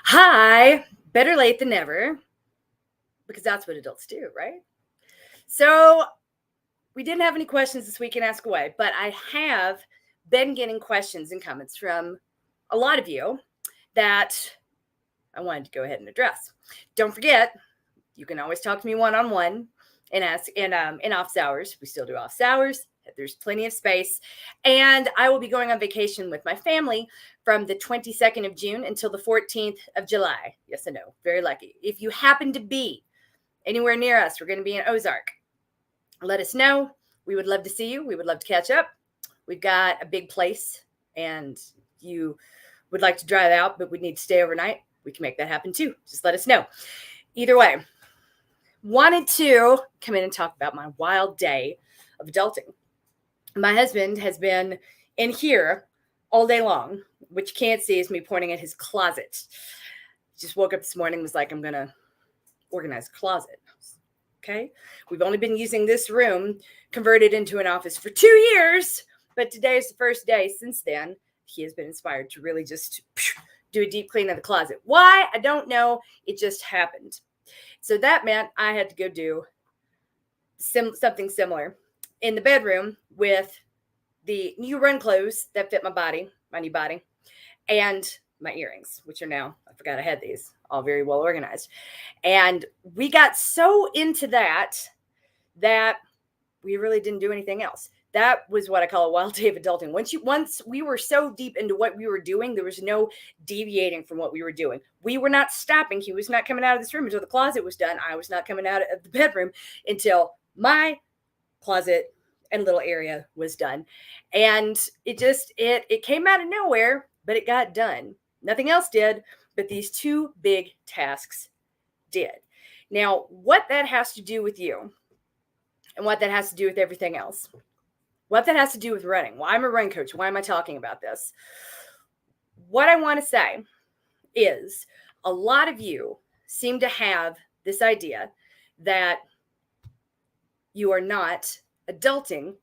Hi, better late than never, because that's what adults do, right? So, we didn't have any questions this week in Ask Away, but I have been getting questions and comments from a lot of you that I wanted to go ahead and address. Don't forget, you can always talk to me one on one and ask in office hours. We still do office hours. There's plenty of space. And I will be going on vacation with my family from the 22nd of June until the 14th of July. Yes, I know. Very lucky. If you happen to be anywhere near us, we're going to be in Ozark. Let us know. We would love to see you. We would love to catch up. We've got a big place, and you would like to drive out, but would need to stay overnight, we can make that happen too. Just let us know. Either way, wanted to come in and talk about my wild day of adulting. My husband has been in here all day long, which you can't see is me pointing at his closet. Just woke up this morning, was like, I'm going to organize a closet. Okay. We've only been using this room converted into an office for 2 years, but today is the first day since then. He has been inspired to really just do a deep clean of the closet. Why? I don't know. It just happened. So that meant I had to go do something similar in the bedroom with the new run clothes that fit my new body, and my earrings, which are now, I forgot I had these, all very well organized. And we got so into that we really didn't do anything else. That was what I call a wild day of adulting. Once we were so deep into what we were doing, there was no deviating from what we were doing. We were not stopping. He was not coming out of this room until the closet was done. I was not coming out of the bedroom until my closet and little area was done. And it came out of nowhere, but it got done. Nothing else did, but these two big tasks did. Now, what that has to do with you and what that has to do with everything else, what that has to do with running, why I'm a run coach, why am I talking about this? What I want to say is a lot of you seem to have this idea that you are not adulting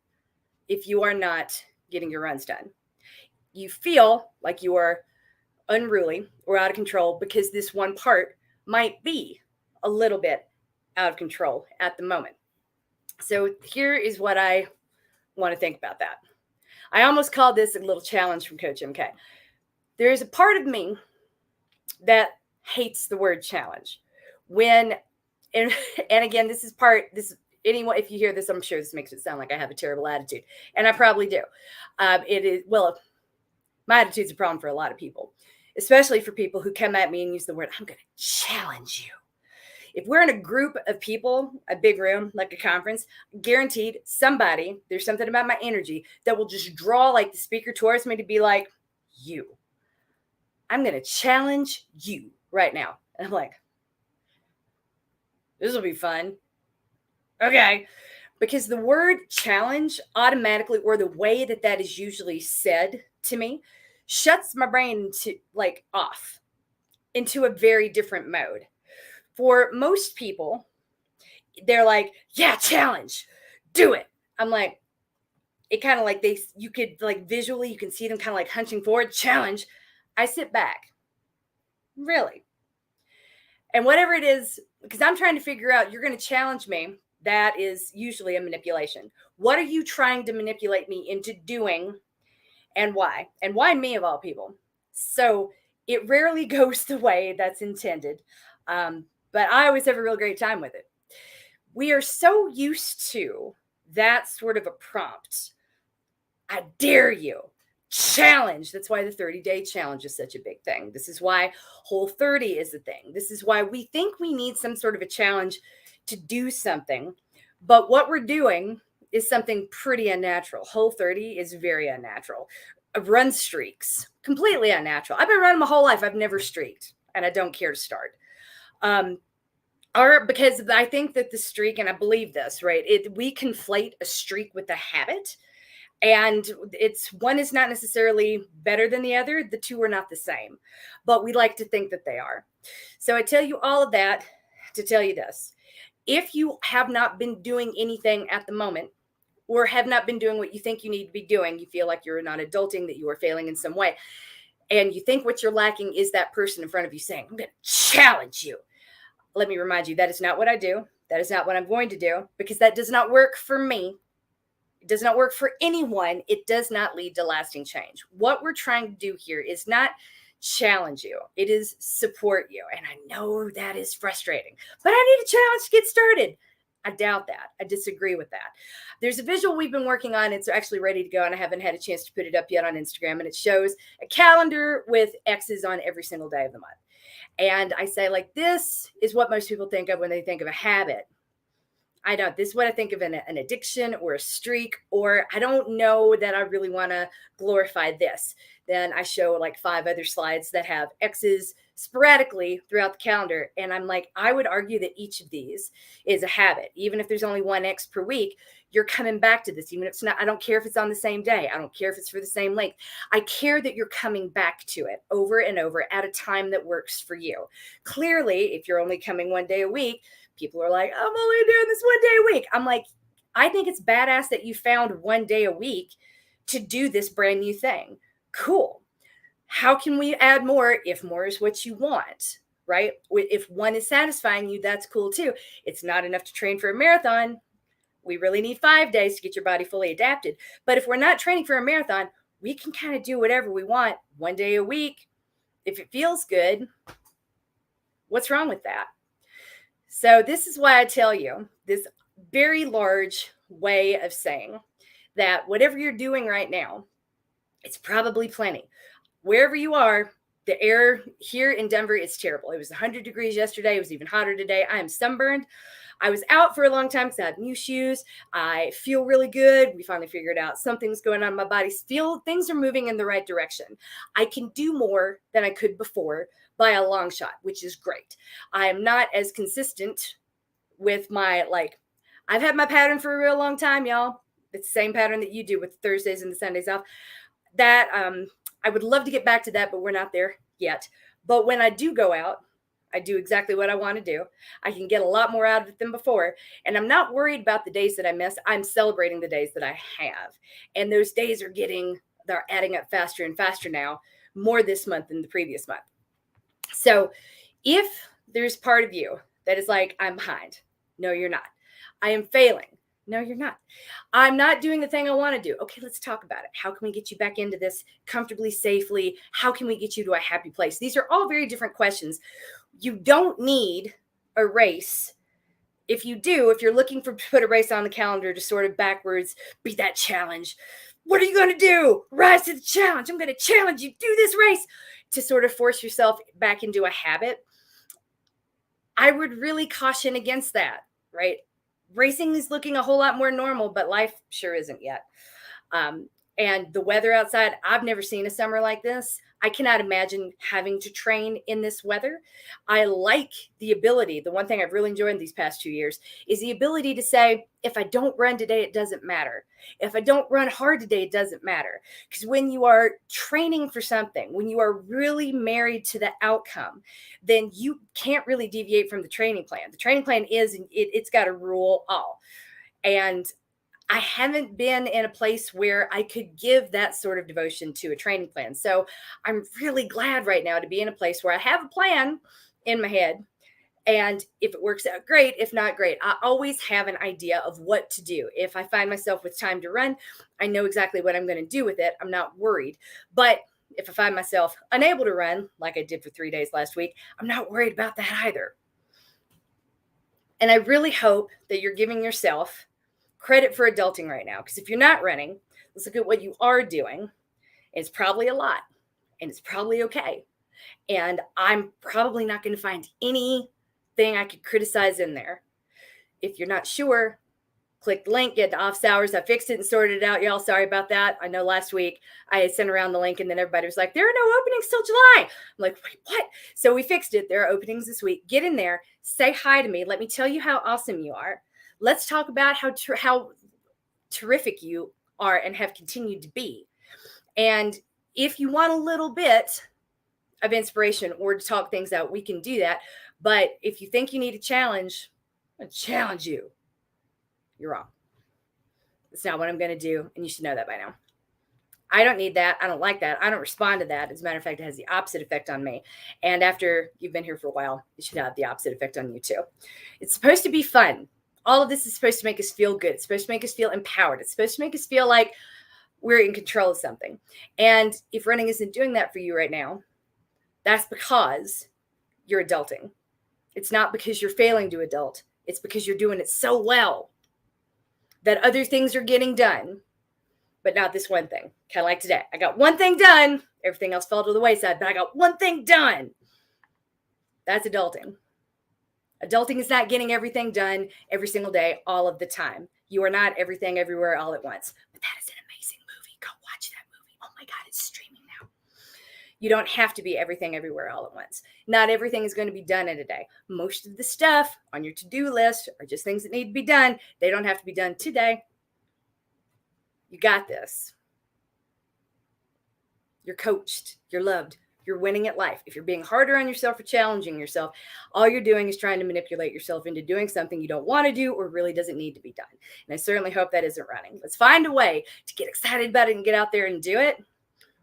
if you are not getting your runs done. You feel like you are unruly or out of control because this one part might be a little bit out of control at the moment. So here is what I want to think about that. I almost called this a little challenge from Coach MK. There is a part of me that hates the word challenge. And again, anyone, if you hear this, I'm sure this makes it sound like I have a terrible attitude, and I probably do. My attitude's a problem for a lot of people, especially for people who come at me and use the word, I'm going to challenge you. If we're in a group of people, a big room, like a conference, guaranteed there's something about my energy that will just draw like the speaker towards me to be like, I'm going to challenge you right now. And I'm like, this will be fun. Okay. Because the word challenge automatically, or the way that is usually said to me, shuts my brain off into a very different mode. For most people, they're like, yeah, challenge, do it. I'm like, it kind of like you could like visually, you can see them kind of like hunching forward, challenge. I sit back. Really? And whatever it is, because I'm trying to figure out, you're going to challenge me. That is usually a manipulation. What are you trying to manipulate me into doing, and why? And why me of all people? So it rarely goes the way that's intended. But I always have a real great time with it. We are so used to that sort of a prompt. I dare you. Challenge. That's why the 30-day challenge is such a big thing. This is why Whole30 is a thing. This is why we think we need some sort of a challenge to do something. But what we're doing is something pretty unnatural. Whole30 is very unnatural. Run streaks, completely unnatural. I've been running my whole life. I've never streaked, and I don't care to start. Because I think that the streak, and I believe this, right? We conflate a streak with a habit, and one is not necessarily better than the other. The two are not the same, but we like to think that they are. So I tell you all of that to tell you this. If you have not been doing anything at the moment, or have not been doing what you think you need to be doing, you feel like you're not adulting, that you are failing in some way, and you think what you're lacking is that person in front of you saying, I'm going to challenge you. Let me remind you, that is not what I do. That is not what I'm going to do, because that does not work for me. It does not work for anyone. It does not lead to lasting change. What we're trying to do here is not challenge you. It is support you. And I know that is frustrating, but I need a challenge to get started. I doubt that. I disagree with that. There's a visual we've been working on. It's actually ready to go, and I haven't had a chance to put it up yet on Instagram. And it shows a calendar with X's on every single day of the month. And I say, like, this is what most people think of when they think of a habit. I don't. This is what I think of an addiction or a streak, or I don't know that I really want to glorify this. Then I show like 5 other slides that have X's sporadically throughout the calendar. And I'm like, I would argue that each of these is a habit. Even if there's only 1 X per week, you're coming back to this. Even if it's not, I don't care if it's on the same day. I don't care if it's for the same length. I care that you're coming back to it over and over at a time that works for you. Clearly, if you're only coming 1 day a week, people are like, I'm only doing this 1 day a week. I'm like, I think it's badass that you found 1 day a week to do this brand new thing. Cool. How can we add more if more is what you want, right? If 1 is satisfying you, that's cool too. It's not enough to train for a marathon. We really need 5 days to get your body fully adapted. But if we're not training for a marathon, we can kind of do whatever we want 1 day a week. If it feels good, what's wrong with that? So this is why I tell you this very large way of saying that whatever you're doing right now, it's probably plenty. Wherever you are, the air here in Denver is terrible. It was 100 degrees yesterday. It was even hotter today. I am sunburned. I was out for a long time because I had new shoes. I feel really good. We finally figured out something's going on in my body. Things are moving in the right direction. I can do more than I could before by a long shot, which is great. I am not as consistent with my, I've had my pattern for a real long time, y'all. It's the same pattern that you do with the Thursdays and the Sundays off. That I would love to get back to that, but we're not there yet. But when I do go out, I do exactly what I want to do. I can get a lot more out of it than before. And I'm not worried about the days that I miss. I'm celebrating the days that I have. And those days they're adding up faster and faster now, more this month than the previous month. So if there's part of you that is like, I'm behind. No, you're not. I am failing. No, you're not. I'm not doing the thing I want to do. Okay, let's talk about it. How can we get you back into this comfortably, safely? How can we get you to a happy place? These are all very different questions. You don't need a race. If you're looking to put a race on the calendar to sort of backwards beat that challenge, what are you going to do? Rise to the challenge. I'm going to challenge you. Do this race to sort of force yourself back into a habit. I would really caution against that, right? Racing is looking a whole lot more normal, but life sure isn't yet. And the weather outside, I've never seen a summer like this. I cannot imagine having to train in this weather. I like the ability. The one thing I've really enjoyed in these past 2 years is the ability to say, if I don't run today, it doesn't matter. If I don't run hard today, it doesn't matter. Because when you are training for something, when you are really married to the outcome, then you can't really deviate from the training plan. The training plan it's got to rule all. And I haven't been in a place where I could give that sort of devotion to a training plan. So I'm really glad right now to be in a place where I have a plan in my head. And if it works out, great. If not, great. I always have an idea of what to do. If I find myself with time to run, I know exactly what I'm going to do with it. I'm not worried. But if I find myself unable to run, like I did for 3 days last week, I'm not worried about that either. And I really hope that you're giving yourself credit for adulting right now. Because if you're not running, let's look at what you are doing. It's probably a lot, and it's probably okay. And I'm probably not going to find anything I could criticize in there. If you're not sure, click the link, get to office hours. I fixed it and sorted it out. Y'all, sorry about that. I know last week I sent around the link and then everybody was like, there are no openings till July. I'm like, wait, what? So we fixed it. There are openings this week. Get in there, say hi to me. Let me tell you how awesome you are. Let's talk about how terrific you are and have continued to be. And if you want a little bit of inspiration or to talk things out, we can do that. But if you think you need a challenge, I'm going to challenge you. You're wrong. That's not what I'm going to do. And you should know that by now. I don't need that. I don't like that. I don't respond to that. As a matter of fact, it has the opposite effect on me. And after you've been here for a while, it should have the opposite effect on you too. It's supposed to be fun. All of this is supposed to make us feel good. It's supposed to make us feel empowered. It's supposed to make us feel like we're in control of something. And if running isn't doing that for you right now, that's because you're adulting. It's not because you're failing to adult. It's because you're doing it so well that other things are getting done, but not this one thing. Kind of like today. I got one thing done. Everything else fell to the wayside, but I got one thing done. That's adulting. Adulting is not getting everything done every single day, all of the time. You are not everything everywhere all at once. But that is an amazing movie. Go watch that movie. Oh my God, it's streaming now. You don't have to be everything everywhere all at once. Not everything is going to be done in a day. Most of the stuff on your to-do list are just things that need to be done. They don't have to be done today. You got this. You're coached. You're loved. You're winning at life. If you're being harder on yourself or challenging yourself, all you're doing is trying to manipulate yourself into doing something you don't want to do or really doesn't need to be done. And I certainly hope that isn't running. Let's find a way to get excited about it and get out there and do it,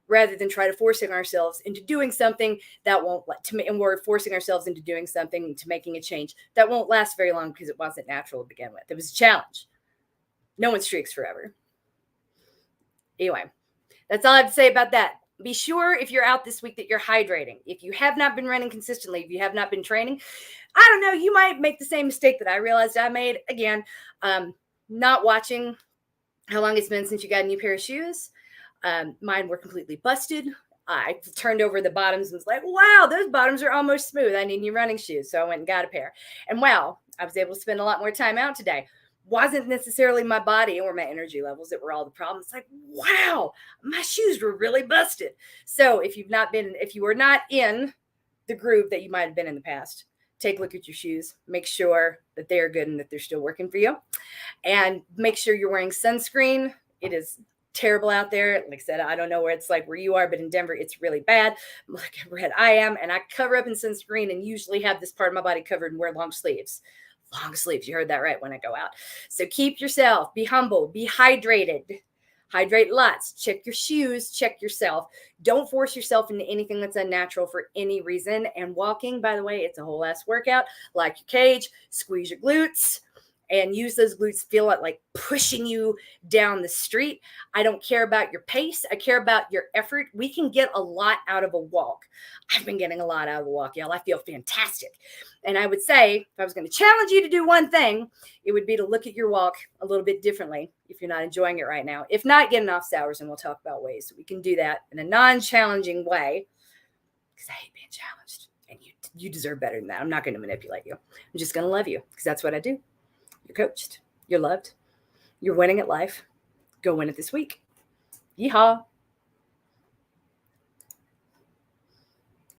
rather than try to forcing ourselves into doing something that won't and we're forcing ourselves into doing something, to making a change that won't last very long because it wasn't natural to begin with. It was a challenge. No one streaks forever. Anyway, that's all I have to say about that. Be sure if you're out this week that you're hydrating. If you have not been running consistently, if you have not been training, I don't know, you might make the same mistake that I realized I made. Again, not watching how long it's been since you got a new pair of shoes. Mine were completely busted. I turned over the bottoms and was like, wow, those bottoms are almost smooth. I need new running shoes. So I went and got a pair. And wow, I was able to spend a lot more time out today. Wasn't necessarily my body or my energy levels that were all the problem. It's like, wow, my shoes were really busted. So if you are not in the groove that you might have been in the past, take a look at your shoes, make sure that they are good and that they're still working for you. And make sure you're wearing sunscreen. It is terrible out there. Like I said, I don't know where it's like where you are, but in Denver, it's really bad. Like I am, and I cover up in sunscreen and usually have this part of my body covered and wear long sleeves. Long sleeves. You heard that right when I go out. So keep yourself, be humble, be hydrated, hydrate lots, check your shoes, check yourself. Don't force yourself into anything that's unnatural for any reason. And walking, by the way, it's a whole ass workout. Like your cage, squeeze your glutes and use those glutes, feel like pushing you down the street. I don't care about your pace. I care about your effort. We can get a lot out of a walk. I've been getting a lot out of a walk, y'all. I feel fantastic. And I would say, if I was going to challenge you to do one thing, it would be to look at your walk a little bit differently if you're not enjoying it right now. If not, get enough hours, and we'll talk about ways that we can do that in a non-challenging way, because I hate being challenged. And you deserve better than that. I'm not going to manipulate you. I'm just going to love you, because that's what I do. You're coached. You're loved. You're winning at life. Go win it this week. Yeehaw.